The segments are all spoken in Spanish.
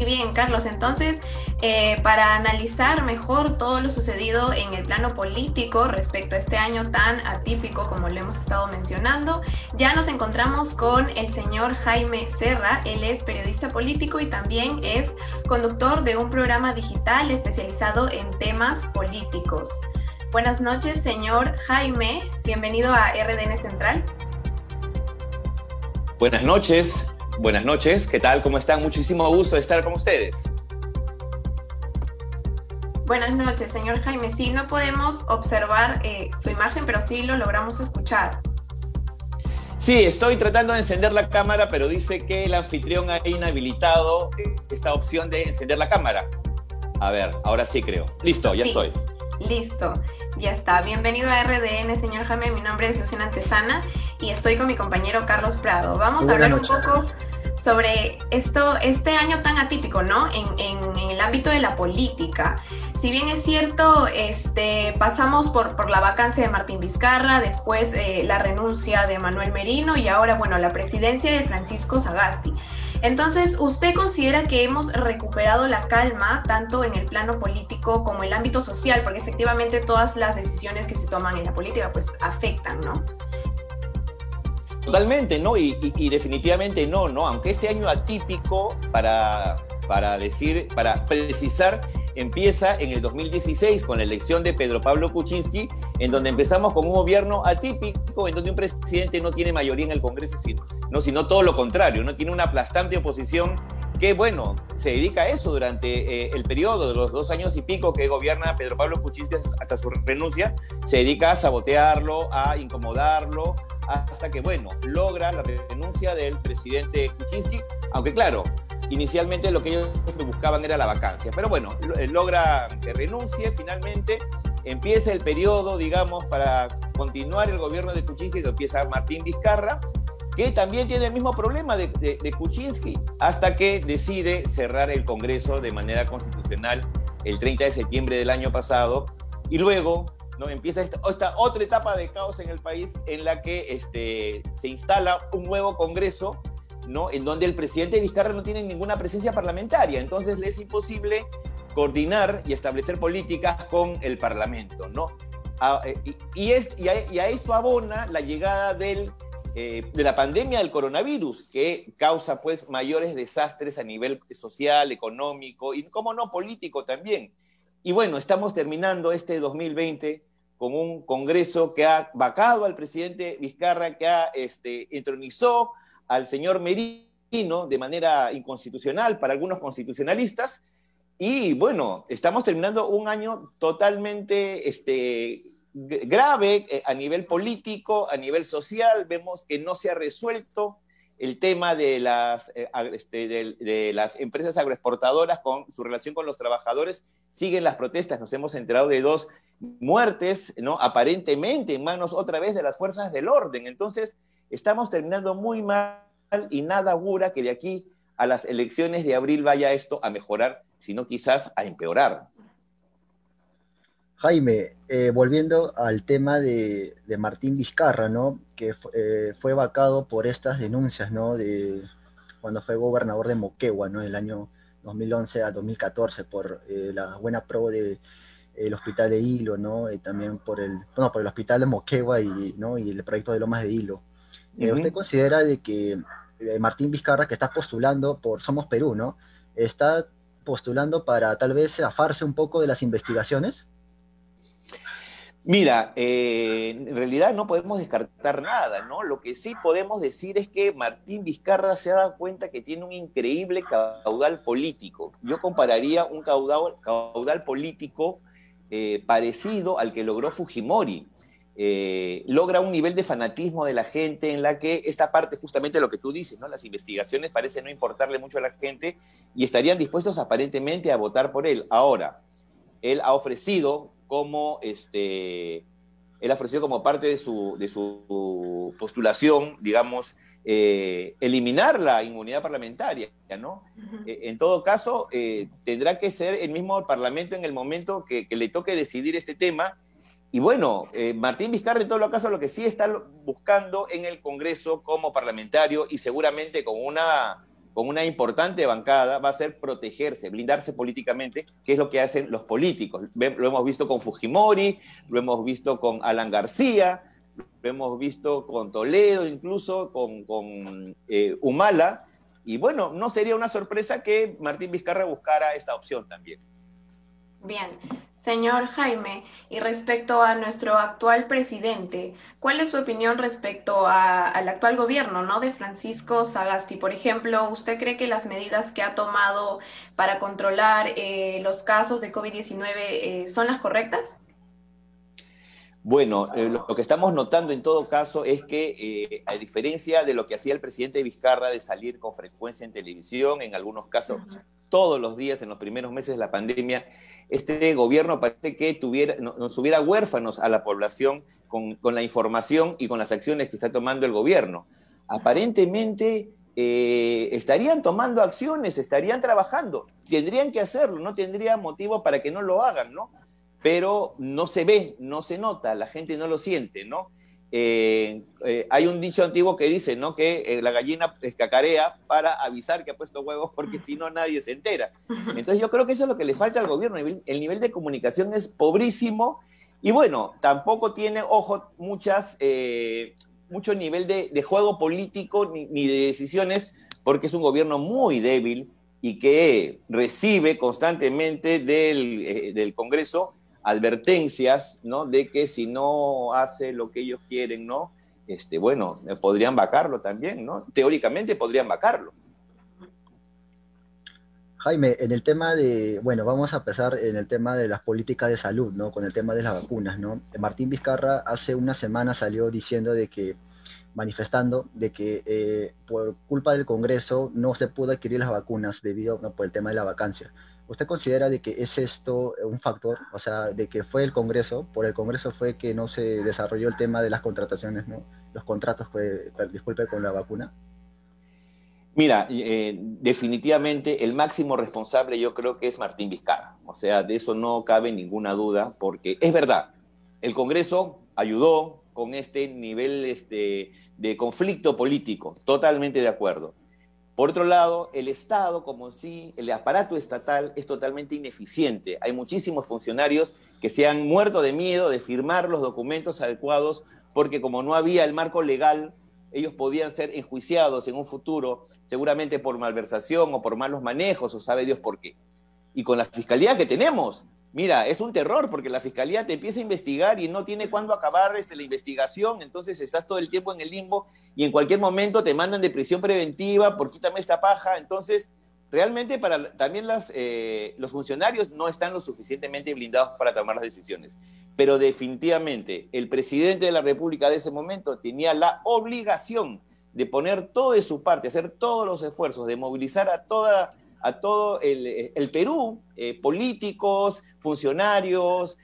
Bien, Carlos, entonces, para analizar mejor todo lo sucedido en el plano político respecto a este año tan atípico como lo hemos estado mencionando, ya nos encontramos con el señor Jaime Serra. Él es periodista político y también es conductor de un programa digital especializado en temas políticos. Buenas noches, señor Jaime. Bienvenido a RDN Central. Buenas noches, ¿qué tal? ¿Cómo están? Muchísimo gusto de estar con ustedes. Buenas noches, señor Jaime. Sí, no podemos observar su imagen, pero sí lo logramos escuchar. Sí, estoy tratando de encender la cámara, pero dice que el anfitrión ha inhabilitado esta opción de encender la cámara. A ver, ahora sí creo. Listo, ya estoy. Listo, ya está. Bienvenido a RDN, señor Jaime. Mi nombre es Luciana Antesana y estoy con mi compañero Carlos Prado. Vamos a hablar un poco sobre este año tan atípico, ¿no? En el ámbito de la política. Si bien es cierto, pasamos por la vacancia de Martín Vizcarra, después la renuncia de Manuel Merino y ahora, bueno, la presidencia de Francisco Sagasti. Entonces, ¿usted considera que hemos recuperado la calma tanto en el plano político como en el ámbito social? Porque efectivamente todas las decisiones que se toman en la política pues afectan, ¿no? Totalmente, ¿no? Y definitivamente no, ¿no? Aunque este año atípico, para precisar, empieza en el 2016 con la elección de Pedro Pablo Kuczynski, en donde empezamos con un gobierno atípico, en donde un presidente no tiene mayoría en el Congreso, sino todo lo contrario, ¿no? Tiene una aplastante oposición que, bueno, se dedica a eso durante el periodo de los 2 años y pico que gobierna Pedro Pablo Kuczynski hasta su renuncia, se dedica a sabotearlo, a incomodarlo, hasta que, bueno, logra la renuncia del presidente Kuczynski, aunque claro, inicialmente lo que ellos buscaban era la vacancia, pero bueno, logra que renuncie finalmente, empieza el periodo, digamos, para continuar el gobierno de Kuczynski, que empieza Martín Vizcarra, que también tiene el mismo problema de Kuczynski, hasta que decide cerrar el Congreso de manera constitucional el 30 de septiembre del año pasado, y luego, ¿no?, empieza esta otra etapa de caos en el país en la que se instala un nuevo Congreso, ¿no?, en donde el presidente Vizcarra no tiene ninguna presencia parlamentaria, entonces le es imposible coordinar y establecer políticas con el Parlamento, ¿no? Y a esto abona la llegada de la pandemia del coronavirus, que causa pues mayores desastres a nivel social, económico y, cómo no, político también. Y bueno, estamos terminando este 2020 con un Congreso que ha vacado al presidente Vizcarra, que entronizó al señor Merino de manera inconstitucional para algunos constitucionalistas, y bueno, estamos terminando un año totalmente grave a nivel político, a nivel social. Vemos que no se ha resuelto el tema de las empresas agroexportadoras con su relación con los trabajadores. Siguen las protestas, nos hemos enterado de 2 muertes, ¿no?, aparentemente en manos otra vez de las fuerzas del orden. Entonces, estamos terminando muy mal y nada augura que de aquí a las elecciones de abril vaya esto a mejorar, sino quizás a empeorar. Jaime, volviendo al tema de Martín Vizcarra, ¿no?, que fue vacado por estas denuncias, ¿no?, de cuando fue gobernador de Moquegua, ¿no?, el año 2011 a 2014, por la buena pro del hospital de Hilo, ¿no?, y también por el hospital de Moquegua ¿no?, y el proyecto de Lomas de Hilo. ¿Usted considera de que Martín Vizcarra, que está postulando por Somos Perú, ¿no?, está postulando para tal vez zafarse un poco de las investigaciones? Mira, en realidad no podemos descartar nada, ¿no? Lo que sí podemos decir es que Martín Vizcarra se ha dado cuenta que tiene un increíble caudal político. Yo compararía un caudal político parecido al que logró Fujimori. Logra un nivel de fanatismo de la gente en la que esta parte, justamente lo que tú dices, ¿no?, las investigaciones parecen no importarle mucho a la gente y estarían dispuestos aparentemente a votar por él. Ahora, él ha ofrecido como parte de su postulación, digamos, eliminar la inmunidad parlamentaria, ¿no? En todo caso, tendrá que ser el mismo Parlamento en el momento que le toque decidir este tema. Y bueno, Martín Vizcarra, en todo caso, lo que sí está buscando en el Congreso como parlamentario y seguramente con una con una importante bancada, va a ser protegerse, blindarse políticamente, que es lo que hacen los políticos. Lo hemos visto con Fujimori, lo hemos visto con Alan García, lo hemos visto con Toledo, incluso con Humala, y bueno, no sería una sorpresa que Martín Vizcarra buscara esta opción también. Bien, señor Jaime, y respecto a nuestro actual presidente, ¿cuál es su opinión respecto al actual gobierno, ¿no? de Francisco Sagasti? Por ejemplo, ¿usted cree que las medidas que ha tomado para controlar los casos de COVID-19 son las correctas? Bueno, lo que estamos notando en todo caso es que, a diferencia de lo que hacía el presidente Vizcarra de salir con frecuencia en televisión, en algunos casos todos los días en los primeros meses de la pandemia, este gobierno parece que nos hubiera huérfanos a la población con la información y con las acciones que está tomando el gobierno. Aparentemente estarían tomando acciones, estarían trabajando, tendrían que hacerlo, no tendría motivo para que no lo hagan, ¿no? Pero no se ve, no se nota, la gente no lo siente, ¿no? Hay un dicho antiguo que dice, ¿no? que la gallina cacarea para avisar que ha puesto huevos, porque si no nadie se entera. Entonces yo creo que eso es lo que le falta al gobierno. El nivel de comunicación es pobrísimo y bueno, tampoco tiene, ojo, mucho nivel de juego político ni de decisiones, porque es un gobierno muy débil y que recibe constantemente del Congreso advertencias, ¿no? de que si no hace lo que ellos quieren, ¿no? Bueno, podrían vacarlo también, ¿no? Teóricamente podrían vacarlo. Jaime, en el tema de, bueno, vamos a empezar en el tema de las políticas de salud, ¿no? Con el tema de las vacunas, ¿no? Martín Vizcarra hace una semana salió diciendo manifestando de que por culpa del Congreso no se pudo adquirir las vacunas debido, ¿no? por el tema de la vacancia. ¿Usted considera de que es esto un factor? O sea, de que fue el Congreso, por el Congreso fue que no se desarrolló el tema de las contrataciones, ¿no? Los contratos, disculpe, con la vacuna. Mira, definitivamente el máximo responsable yo creo que es Martín Vizcarra. O sea, de eso no cabe ninguna duda, porque es verdad, el Congreso ayudó con este nivel de conflicto político, totalmente de acuerdo. Por otro lado, el Estado como sí, el aparato estatal es totalmente ineficiente. Hay muchísimos funcionarios que se han muerto de miedo de firmar los documentos adecuados porque como no había el marco legal, ellos podían ser enjuiciados en un futuro, seguramente por malversación o por malos manejos o sabe Dios por qué. Y con la fiscalía que tenemos, mira, es un terror porque la fiscalía te empieza a investigar y no tiene cuándo acabar la investigación, entonces estás todo el tiempo en el limbo y en cualquier momento te mandan de prisión preventiva por quítame esta paja. Entonces, realmente también los funcionarios no están lo suficientemente blindados para tomar las decisiones. Pero definitivamente el presidente de la República de ese momento tenía la obligación de poner todo de su parte, hacer todos los esfuerzos, de movilizar a todo el Perú, políticos, funcionarios,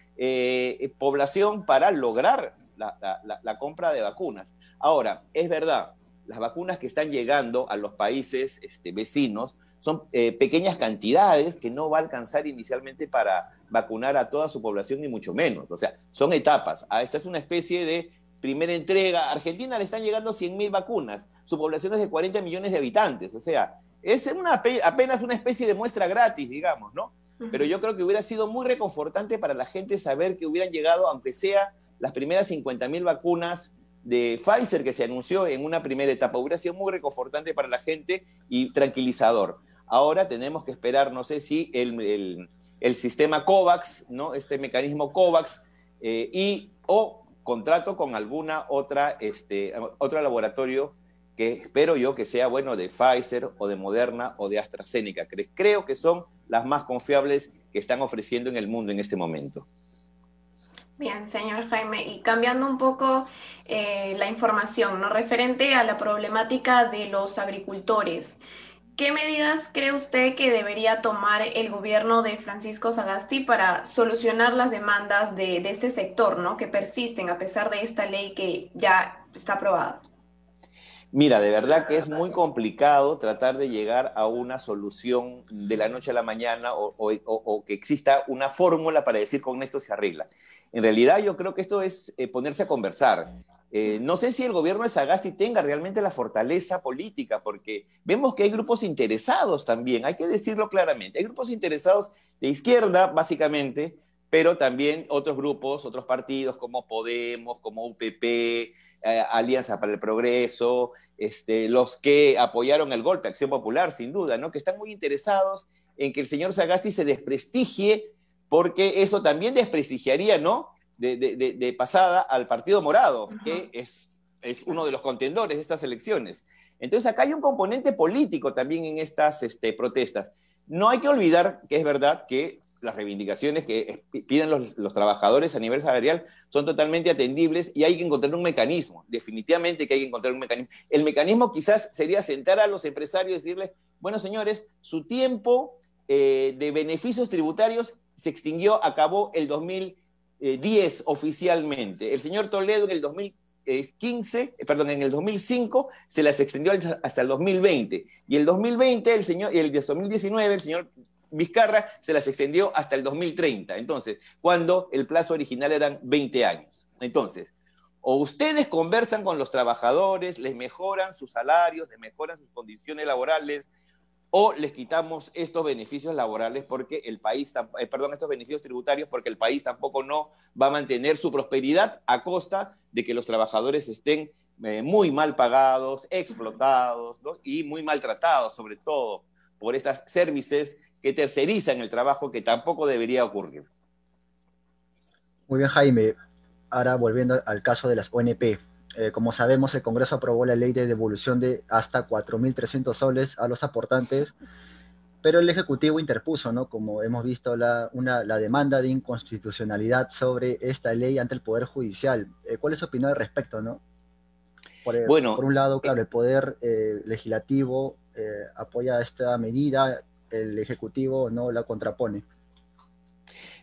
población, para lograr la compra de vacunas. Ahora, es verdad, las vacunas que están llegando a los países vecinos son pequeñas cantidades que no va a alcanzar inicialmente para vacunar a toda su población, ni mucho menos. O sea, son etapas. Esta es una especie de primera entrega. A Argentina le están llegando 100.000 vacunas. Su población es de 40 millones de habitantes. O sea, es apenas una especie de muestra gratis, digamos, ¿no? Pero yo creo que hubiera sido muy reconfortante para la gente saber que hubieran llegado, aunque sea las primeras 50.000 vacunas de Pfizer que se anunció en una primera etapa. Hubiera sido muy reconfortante para la gente y tranquilizador. Ahora tenemos que esperar, no sé si el sistema COVAX, ¿no? Este mecanismo COVAX, o contrato con alguna otro laboratorio que espero yo que sea, bueno, de Pfizer o de Moderna o de AstraZeneca. Creo que son las más confiables que están ofreciendo en el mundo en este momento. Bien, señor Jaime, y cambiando un poco la información, ¿no? Referente a la problemática de los agricultores, ¿qué medidas cree usted que debería tomar el gobierno de Francisco Sagasti para solucionar las demandas de este sector, ¿no? que persisten a pesar de esta ley que ya está aprobada? Mira, de verdad que es muy complicado tratar de llegar a una solución de la noche a la mañana o que exista una fórmula para decir con esto se arregla. En realidad yo creo que esto es ponerse a conversar. No sé si el gobierno de Sagasti tenga realmente la fortaleza política, porque vemos que hay grupos interesados también, hay que decirlo claramente, hay grupos interesados de izquierda, básicamente, pero también otros grupos, otros partidos como Podemos, como UPP, Alianza para el Progreso, los que apoyaron el golpe, Acción Popular, sin duda, ¿no? Que están muy interesados en que el señor Sagasti se desprestigie, porque eso también desprestigiaría, ¿no?, de pasada al Partido Morado, que es uno de los contendores de estas elecciones. Entonces acá hay un componente político también en estas protestas. No hay que olvidar que es verdad que las reivindicaciones que piden los trabajadores a nivel salarial son totalmente atendibles y hay que encontrar un mecanismo, definitivamente que hay que encontrar un mecanismo. El mecanismo quizás sería sentar a los empresarios y decirles, bueno señores, su tiempo de beneficios tributarios se extinguió, acabó el 2010 oficialmente. El señor Toledo en el 2005 se las extendió hasta el 2020. Y el 2019, el señor Vizcarra se las extendió hasta el 2030. Entonces, cuando el plazo original eran 20 años. Entonces, o ustedes conversan con los trabajadores, les mejoran sus salarios, les mejoran sus condiciones laborales, o les quitamos estos beneficios laborales porque el país, estos beneficios tributarios porque el país tampoco no va a mantener su prosperidad a costa de que los trabajadores estén muy mal pagados, explotados, ¿no?, y muy maltratados, sobre todo por estas services que tercerizan el trabajo, que tampoco debería ocurrir. Muy bien, Jaime. Ahora volviendo al caso de las ONP. Como sabemos, el Congreso aprobó la ley de devolución de hasta 4.300 soles a los aportantes, pero el Ejecutivo interpuso, ¿no?, como hemos visto, la demanda de inconstitucionalidad sobre esta ley ante el Poder Judicial. ¿Cuál es su opinión al respecto, no? Por un lado, claro, el Poder Legislativo apoya esta medida, el Ejecutivo no la contrapone.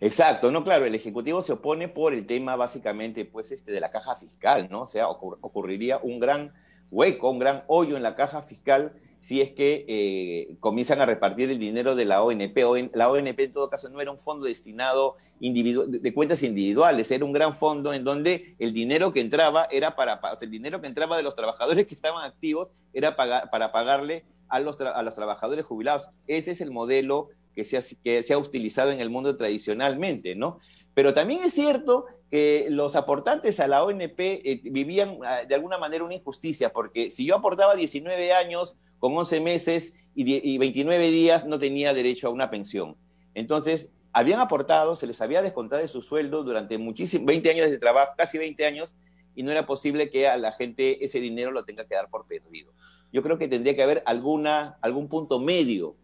Exacto, no, claro, el Ejecutivo se opone por el tema básicamente pues, de la caja fiscal, ¿no? O sea, ocurriría un gran hueco, un gran hoyo en la caja fiscal si es que comienzan a repartir el dinero de la ONP. La ONP en todo caso no era un fondo destinado de cuentas individuales, era un gran fondo en donde el dinero que entraba el dinero que entraba de los trabajadores que estaban activos era para pagarle a los trabajadores jubilados. Ese es el modelo que se ha utilizado en el mundo tradicionalmente, ¿no? Pero también es cierto que los aportantes a la ONP vivían de alguna manera una injusticia, porque si yo aportaba 19 años con 11 meses y 29 días, no tenía derecho a una pensión. Entonces, habían aportado, se les había descontado de su sueldo durante 20 años de trabajo, casi 20 años, y no era posible que a la gente ese dinero lo tenga que dar por perdido. Yo creo que tendría que haber algún punto medio.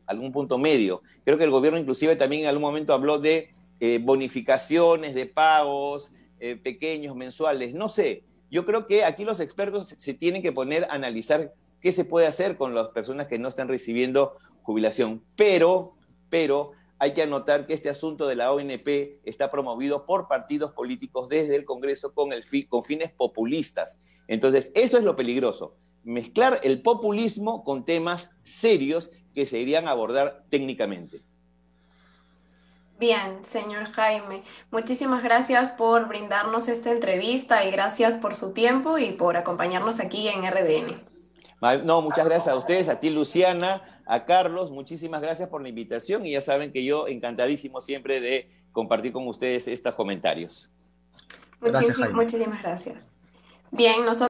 Creo que el gobierno inclusive también en algún momento habló de bonificaciones de pagos pequeños, mensuales, no sé. Yo creo que aquí los expertos se tienen que poner a analizar qué se puede hacer con las personas que no están recibiendo jubilación. Pero hay que anotar que este asunto de la ONP está promovido por partidos políticos desde el Congreso con fines populistas. Entonces, eso es lo peligroso. Mezclar el populismo con temas serios que se irían a abordar técnicamente. Bien, señor Jaime, muchísimas gracias por brindarnos esta entrevista y gracias por su tiempo y por acompañarnos aquí en RDN. No, muchas gracias a ustedes, a ti Luciana, a Carlos, muchísimas gracias por la invitación y ya saben que yo encantadísimo siempre de compartir con ustedes estos comentarios. Muchísimas gracias. Bien, nosotros